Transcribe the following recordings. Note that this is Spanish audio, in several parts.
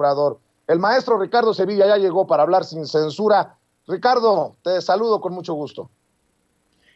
Obrador. El maestro Ricardo Sevilla ya llegó para hablar sin censura. Ricardo, te saludo con mucho gusto.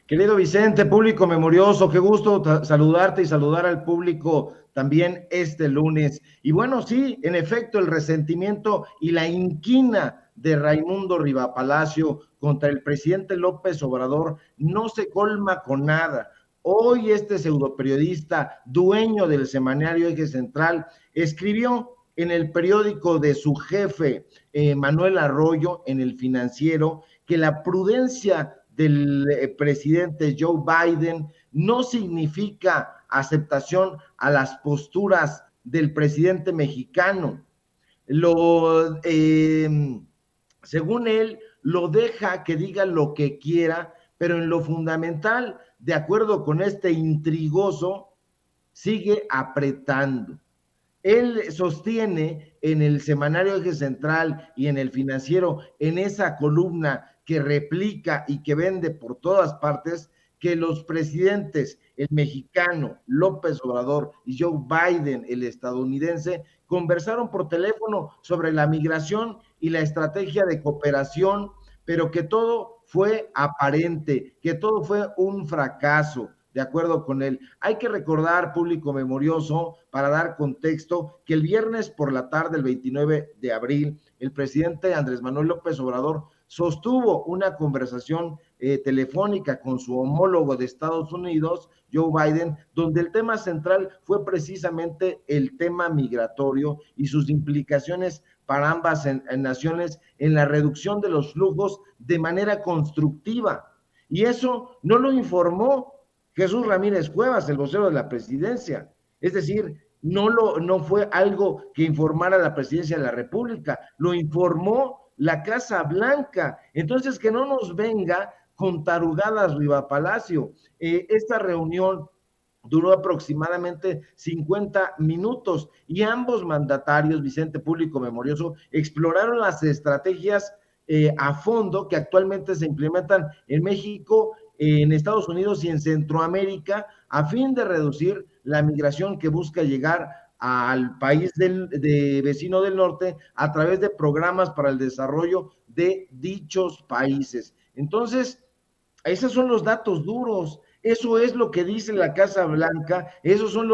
Querido Vicente, público memorioso, qué gusto saludarte y saludar al público también este lunes. Y bueno, sí, en efecto, el resentimiento y la inquina de Raimundo Rivapalacio contra el presidente López Obrador no se colma con nada. Hoy este pseudoperiodista, dueño del semanario Eje Central, escribió en el periódico de su jefe, Manuel Arroyo, en El Financiero, que la prudencia del presidente Joe Biden no significa aceptación a las posturas del presidente mexicano. Según él, lo deja que diga lo que quiera, pero en lo fundamental, de acuerdo con este intrigoso, sigue apretando. Él sostiene en el semanario Eje Central y en El Financiero, en esa columna que replica y que vende por todas partes, que los presidentes, el mexicano López Obrador y Joe Biden, el estadounidense, conversaron por teléfono sobre la migración y la estrategia de cooperación, pero que todo fue aparente, que todo fue un fracaso. De acuerdo con él. Hay que recordar, público memorioso, para dar contexto, que el viernes por la tarde, el 29 de abril, el presidente Andrés Manuel López Obrador sostuvo una conversación telefónica con su homólogo de Estados Unidos, Joe Biden, donde el tema central fue precisamente el tema migratorio y sus implicaciones para ambas naciones en la reducción de los flujos de manera constructiva. Y eso no lo informó Jesús Ramírez Cuevas, el vocero de la presidencia. Es decir, no fue algo que informara la presidencia de la República, lo informó la Casa Blanca. Entonces, que no nos venga con tarugadas Rivapalacio. Esta reunión duró aproximadamente 50 minutos y ambos mandatarios, Vicente, público memorioso, exploraron las estrategias a fondo que actualmente se implementan en México, en Estados Unidos y en Centroamérica, a fin de reducir la migración que busca llegar al país vecino del norte a través de programas para el desarrollo de dichos países. Entonces, esos son los datos duros. Eso es lo que dice la Casa Blanca, esos son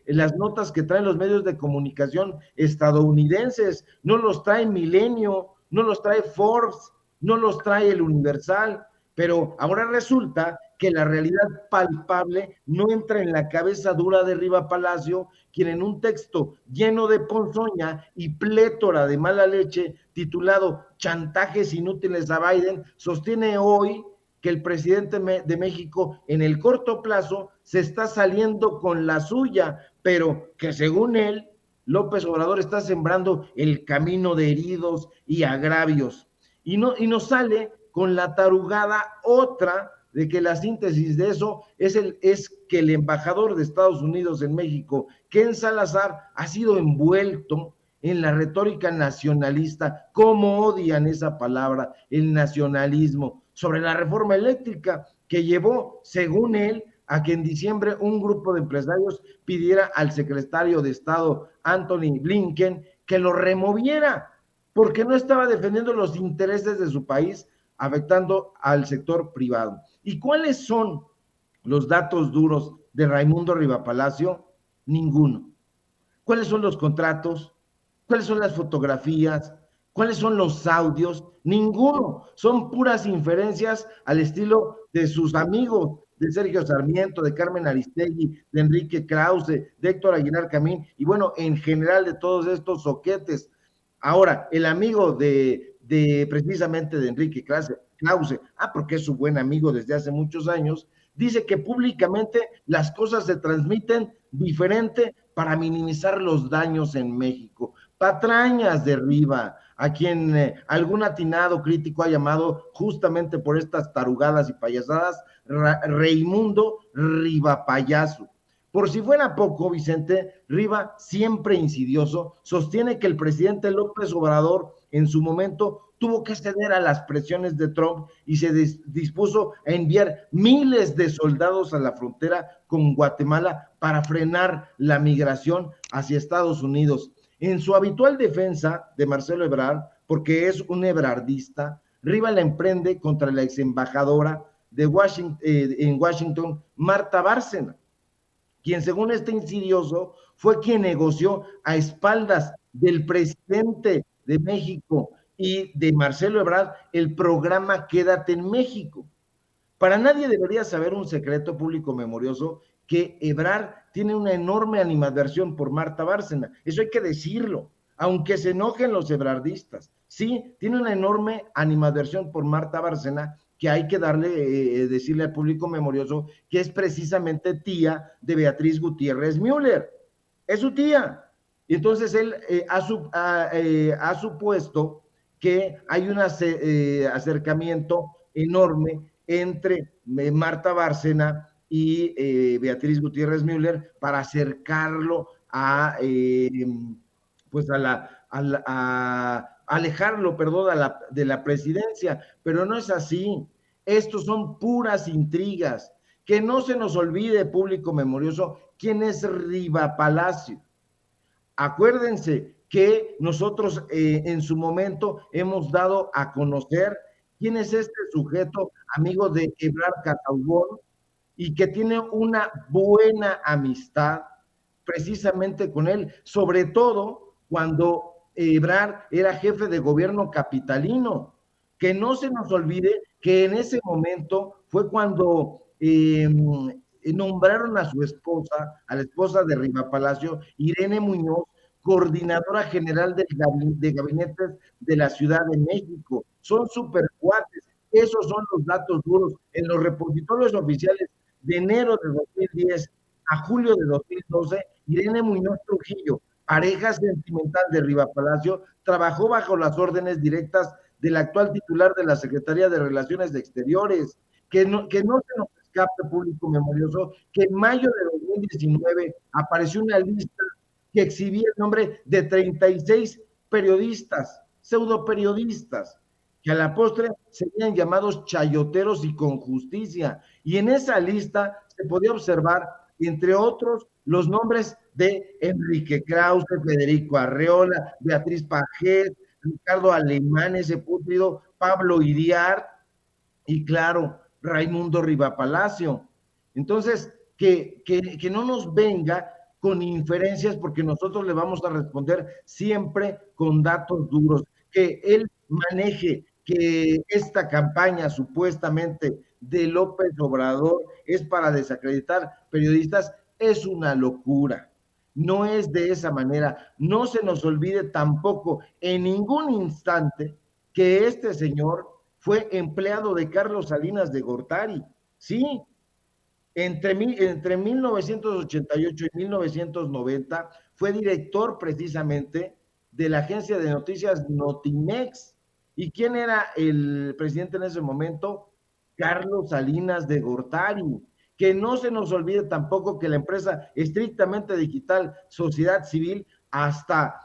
las notas que traen los medios de comunicación estadounidenses, no los trae Milenio, no los trae Forbes, no los trae el Universal, pero ahora resulta que la realidad palpable no entra en la cabeza dura de Rivapalacio, quien en un texto lleno de ponzoña y plétora de mala leche, titulado Chantajes inútiles a Biden, sostiene hoy que el presidente de México en el corto plazo se está saliendo con la suya, pero que según él, López Obrador está sembrando el camino de heridos y agravios. Y nos sale con la tarugada otra de que la síntesis de eso es que el embajador de Estados Unidos en México, Ken Salazar, ha sido envuelto en la retórica nacionalista. ¿Cómo odian esa palabra, el nacionalismo? Sobre la reforma eléctrica que llevó, según él, a que en diciembre un grupo de empresarios pidiera al secretario de Estado, Anthony Blinken, que lo removiera, porque no estaba defendiendo los intereses de su país, afectando al sector privado. ¿Y cuáles son los datos duros de Raimundo Rivapalacio? Ninguno. ¿Cuáles son los contratos? ¿Cuáles son las fotografías? ¿Cuáles son los audios? Ninguno. Son puras inferencias al estilo de sus amigos, de Sergio Sarmiento, de Carmen Aristegui, de Enrique Krause, de Héctor Aguilar Camín, y bueno, en general de todos estos soquetes. Ahora, el amigo precisamente de Enrique Krause, porque es su buen amigo desde hace muchos años, dice que públicamente las cosas se transmiten diferente para minimizar los daños en México. Patrañas de Riva, a quien algún atinado crítico ha llamado justamente por estas tarugadas y payasadas, Raimundo Rivapayaso. Por si fuera poco, Vicente, Riva, siempre insidioso, sostiene que el presidente López Obrador en su momento tuvo que ceder a las presiones de Trump y se dispuso a enviar miles de soldados a la frontera con Guatemala para frenar la migración hacia Estados Unidos. En su habitual defensa de Marcelo Ebrard, porque es un ebrardista, Riva la emprende contra la ex embajadora de Washington, en Washington, Marta Bárcena, quien según este insidioso fue quien negoció a espaldas del presidente de México y de Marcelo Ebrard el programa Quédate en México. Para nadie debería saber un secreto público memorioso que Ebrard tiene una enorme animadversión por Marta Bárcena. Eso hay que decirlo, aunque se enojen los ebrardistas. Sí, tiene una enorme animadversión por Marta Bárcena que hay que decirle al público memorioso que es precisamente tía de Beatriz Gutiérrez Müller. Es su tía. Y entonces él ha supuesto que hay un acercamiento enorme entre Marta Bárcena y Beatriz Gutiérrez Müller para acercarlo pues a alejarlo, perdón, de la presidencia, pero no es así. Estos son puras intrigas. Que no se nos olvide, público memorioso, quién es Riva Palacio. Acuérdense que nosotros en su momento hemos dado a conocer quién es este sujeto, amigo de Ebrard Casaubon, y que tiene una buena amistad precisamente con él, sobre todo cuando Ebrard era jefe de gobierno capitalino. Que no se nos olvide que en ese momento fue cuando nombraron a su esposa, a la esposa de Riva Palacio, Irene Muñoz, coordinadora general de gabinetes de la Ciudad de México. Son supercuates. Esos son los datos duros. En los repositorios oficiales de enero de 2010 a julio de 2012, Irene Muñoz Trujillo, pareja sentimental de Riva Palacio, trabajó bajo las órdenes directas del actual titular de la Secretaría de Relaciones Exteriores. Que no se nos escape, público memorioso, que en mayo de 2019 apareció una lista que exhibía el nombre de 36 periodistas, pseudoperiodistas, que a la postre serían llamados chayoteros y con justicia. Y en esa lista se podía observar, entre otros, los nombres de Enrique Krause, Federico Arreola, Beatriz Pajés, Ricardo Alemán, ese pútrido, Pablo Iriart y, claro, Raimundo Riva Palacio. Entonces, que no nos venga con inferencias, porque nosotros le vamos a responder siempre con datos duros. Que él maneje que esta campaña supuestamente de López Obrador es para desacreditar periodistas, es una locura. No es de esa manera. No se nos olvide tampoco en ningún instante que este señor fue empleado de Carlos Salinas de Gortari. Sí, entre 1988 y 1990 fue director precisamente de la agencia de noticias Notimex. ¿Y quién era el presidente en ese momento? Carlos Salinas de Gortari. Que no se nos olvide tampoco que la empresa estrictamente digital Sociedad Civil hasta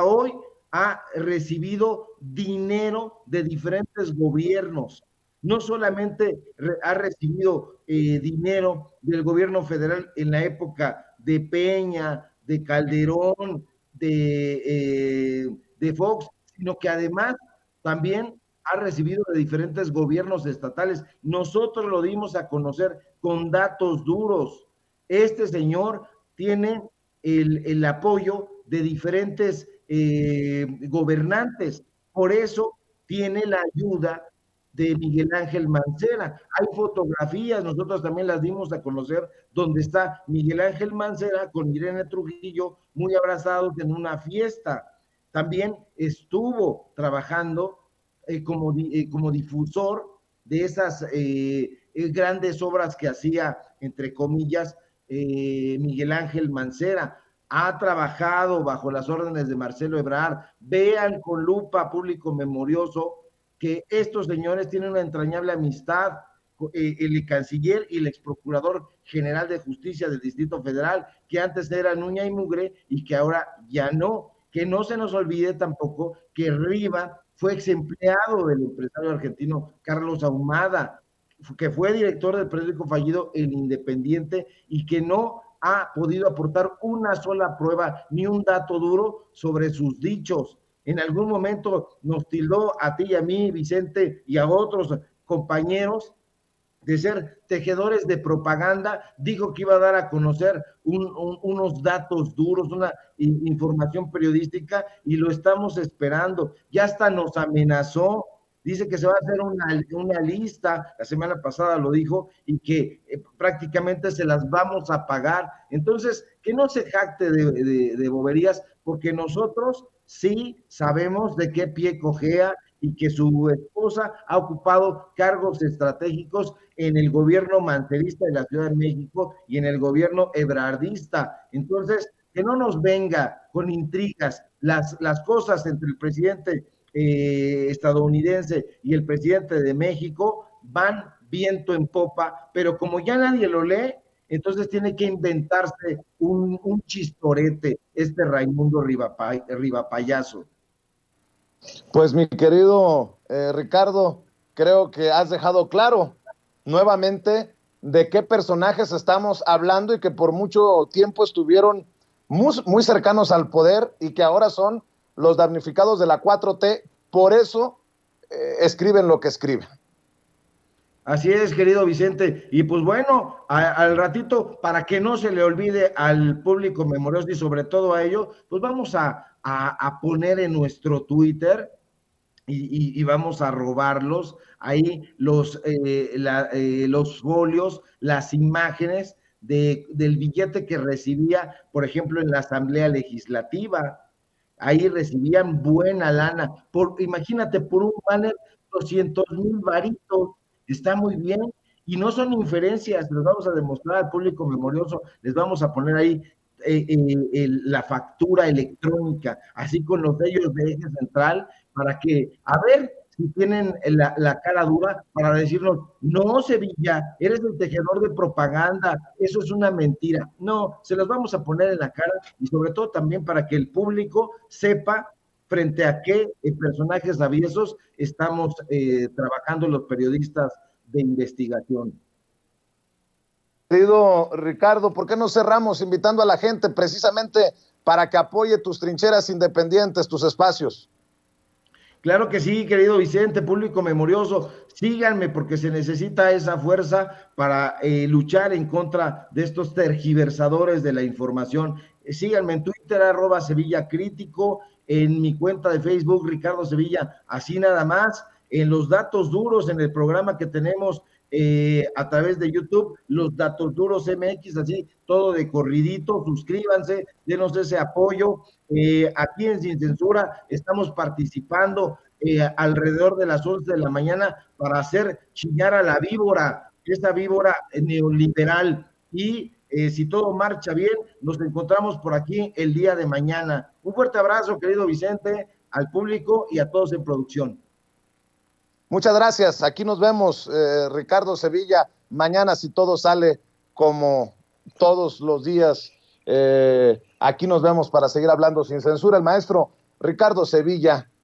hoy ha recibido dinero de diferentes gobiernos. No solamente ha recibido dinero del gobierno federal en la época de Peña, de Calderón, de Fox, sino que además también ha recibido de diferentes gobiernos estatales. Nosotros lo dimos a conocer con datos duros. Este señor tiene el apoyo de diferentes gobernantes. Por eso tiene la ayuda de Miguel Ángel Mancera. Hay fotografías, nosotros también las dimos a conocer, donde está Miguel Ángel Mancera con Irene Trujillo muy abrazados en una fiesta. También estuvo trabajando como difusor de esas grandes obras que hacía, entre comillas, Miguel Ángel Mancera. Ha trabajado bajo las órdenes de Marcelo Ebrard. Vean con lupa, público memorioso, que estos señores tienen una entrañable amistad, el canciller y el ex procurador general de justicia del Distrito Federal, que antes era Nuña y Mugre y que ahora ya no. Que no se nos olvide tampoco que Riva fue ex empleado del empresario argentino Carlos Ahumada, que fue director del periódico fallido El Independiente y que no ha podido aportar una sola prueba ni un dato duro sobre sus dichos. En algún momento nos tildó a ti y a mí, Vicente, y a otros compañeros de ser tejedores de propaganda, dijo que iba a dar a conocer unos datos duros, una información periodística, y lo estamos esperando. Ya hasta nos amenazó, dice que se va a hacer una lista, la semana pasada lo dijo, y que prácticamente se las vamos a pagar. Entonces, que no se jacte de boberías, porque nosotros sí sabemos de qué pie cojea, y que su esposa ha ocupado cargos estratégicos en el gobierno mancerista de la Ciudad de México y en el gobierno ebrardista. Entonces, que no nos venga con intrigas las cosas entre el presidente estadounidense y el presidente de México van viento en popa, pero como ya nadie lo lee, entonces tiene que inventarse un chistorete, este Raimundo Rivapayazo. Pues mi querido Ricardo, creo que has dejado claro nuevamente de qué personajes estamos hablando y que por mucho tiempo estuvieron muy cercanos al poder y que ahora son los damnificados de la 4T, por eso escriben lo que escriben. Así es, querido Vicente. Y pues bueno, al ratito, para que no se le olvide al público memorioso y sobre todo a ello, pues vamos a poner en nuestro Twitter y vamos a robarlos ahí los folios, las imágenes del billete que recibía, por ejemplo, en la Asamblea Legislativa. Ahí recibían buena lana. Imagínate, por un banner, 200,000 varitos. Está muy bien. Y no son inferencias, les vamos a demostrar al público memorioso, les vamos a poner ahí la factura electrónica, así con los sellos de eje central, para que, a ver si tienen la cara dura para decirnos, no, Sevilla, eres el tejedor de propaganda, eso es una mentira. No, se los vamos a poner en la cara y sobre todo también para que el público sepa frente a qué personajes aviesos estamos trabajando los periodistas de investigación. Querido Ricardo, ¿por qué no cerramos invitando a la gente precisamente para que apoye tus trincheras independientes, tus espacios? Claro que sí, querido Vicente, público memorioso, síganme porque se necesita esa fuerza para luchar en contra de estos tergiversadores de la información. Síganme en Twitter, @Sevilla Crítico, en mi cuenta de Facebook, Ricardo Sevilla, así nada más, en los datos duros, en el programa que tenemos a través de YouTube, los datos duros MX, así, todo de corridito, suscríbanse, denos ese apoyo. Aquí en Sin Censura estamos participando alrededor de las 11 de la mañana para hacer chillar a la víbora, esta víbora neoliberal. Y si todo marcha bien, nos encontramos por aquí el día de mañana. Un fuerte abrazo, querido Vicente, al público y a todos en producción. Muchas gracias. Aquí nos vemos, Ricardo Sevilla, mañana si todo sale como todos los días. Aquí nos vemos para seguir hablando sin censura. El maestro Ricardo Sevilla,